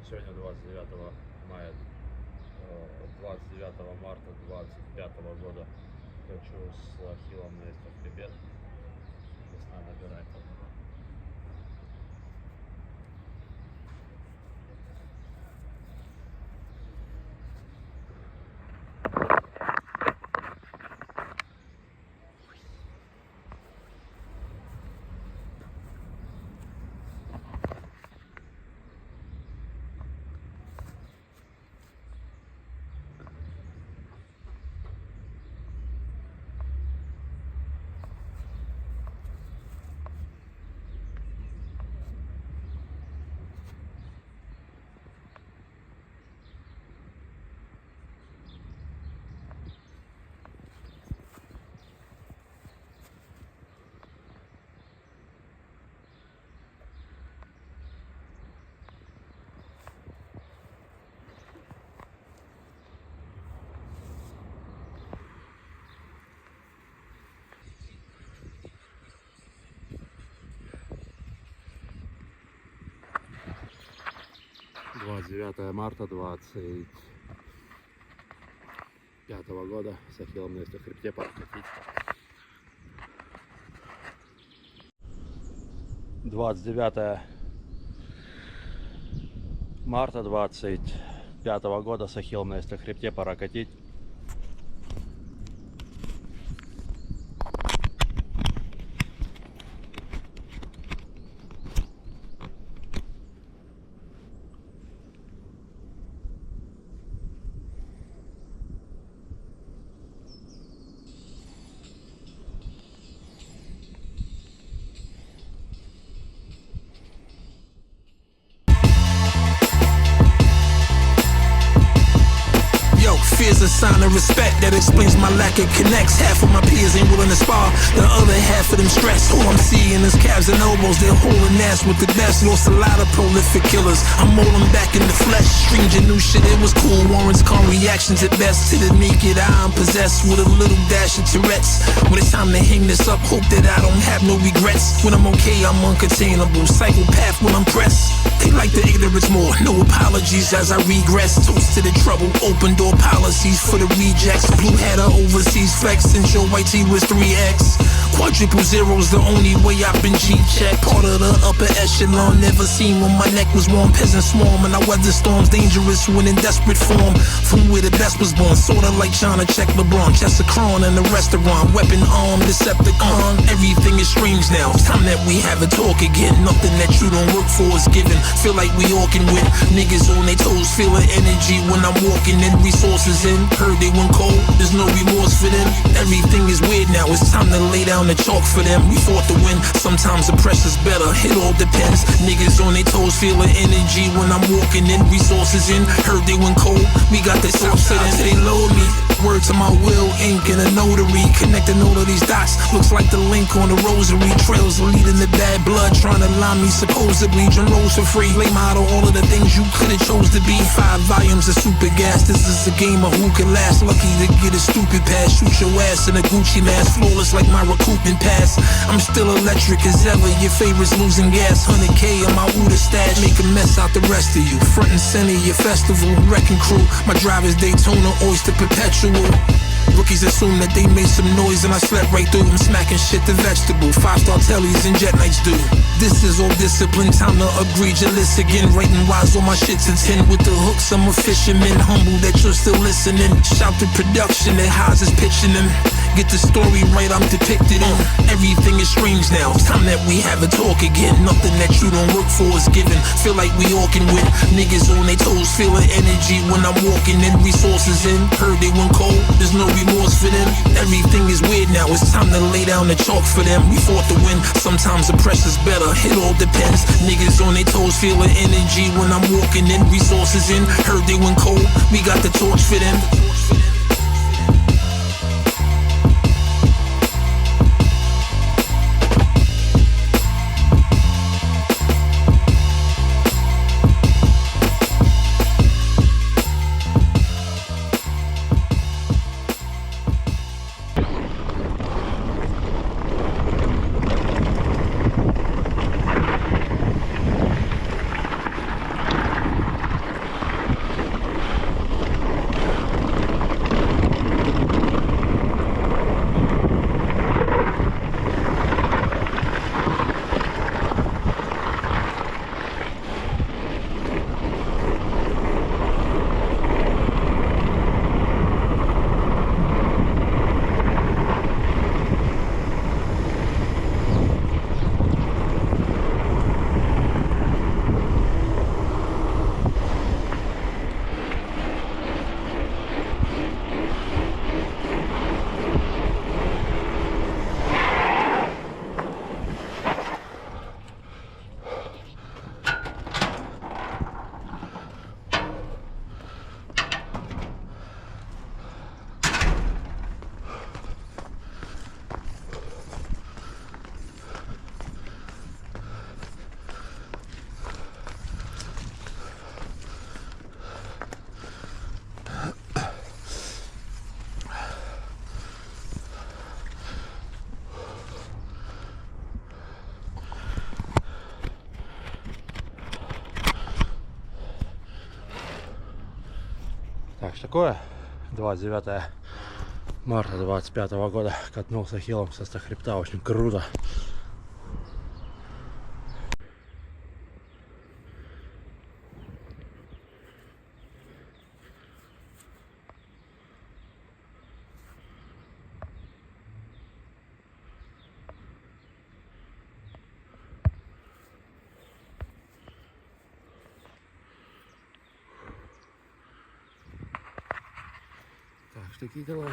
Сегодня 29 мая, 29 марта 25 года хочу с Ахиллом на ЭстоХ. Весна набирает оборот. Марта 25 года с Ахиллом на ЭстоХ прокатить. 29 марта 25 года с Ахиллом на ЭстоХ прокатить. Fear's a sign of respect that explains my lack of connects. Half of my peers ain't willing to spar, the other half of them stressed. All I'm seeing is calves and elbows, they're holding ass with the best. Lost a lot of prolific killers, I'm rolling back in the flesh. Stranger new shit, it was cool, warrants calm reactions at best. To the naked eye, I'm possessed with a little dash of Tourette's. When it's time to hang this up, hope that I don't have no regrets. When I'm okay, I'm uncontainable, psychopath when I'm pressed. They like the ignorance more, no apologies as I regress. Toast to the trouble, open door policies for the rejects. Blue hat overseas flex since your white tee was 3X. Quadruple zeros the only way I've been G-checked. Part of the upper echelon, never seen when my neck was warm. Peasant swarm and I weather storms, dangerous when in desperate form. From where the best was born, sorta like trying to check LeBron. Chest of Cron in the restaurant, weapon armed, Decepticon. Everything is strange now, it's time that we have a talk again. Nothing that you don't work for is given. Feel like we all can win. Niggas on their toes, feeling energy when I'm walking in. Resources in, heard they went cold, there's no remorse for them. Everything is weird now, it's time to lay down the chalk for them. We fought to win, sometimes the pressure's better, it all depends. Niggas on their toes, feeling energy when I'm walking in. Resources in, heard they went cold, we got the sauce to them. They load me, word to my will, ink and a notary. Connecting all of these dots, looks like the link on the rosary. Trails leading to bad blood, trying to lie me supposedly. Drum rolls for free, lay model all of the things you could've chose to be. 5 volumes of super gas, this is a game of who can last. Lucky to get a stupid pass, shoot your ass in a Gucci mask. Flawless like my recoupment pass, I'm still electric as ever. Your favorites losing gas, 100K on my Uda stash. Make a mess out the rest of you, front and center your festival. Wrecking crew, my driver's Daytona, Oyster Perpetual. Rookies assume that they made some noise and I slept right through them, smacking shit to vegetable. 5-star tellies and jet nights do. This is all discipline, time to upgrade your list again. Writing wise on my shit to 10 with the hooks, I'm a fisherman. Humble that you're still listening. Shout to production that Haas is pitching them. Get the story right, I'm depicted in. Everything is strange now, it's time that we have a talk again. Nothing that you don't work for is given. Feel like we all can win. Niggas on their toes, feeling energy when I'm walking in. Resources in, heard they went cold, there's no remorse for them. Everything is weird now, it's time to lay down the chalk for them. We fought to win, sometimes the pressure's better, it all depends. Niggas on their toes, feeling energy when I'm walking in. Resources in, heard they went cold, we got the torch for them. Так, что такое? 29 марта 25 года. Катнул с Ахиллом со Эсто-хребта. Очень круто. Так, что такие дела.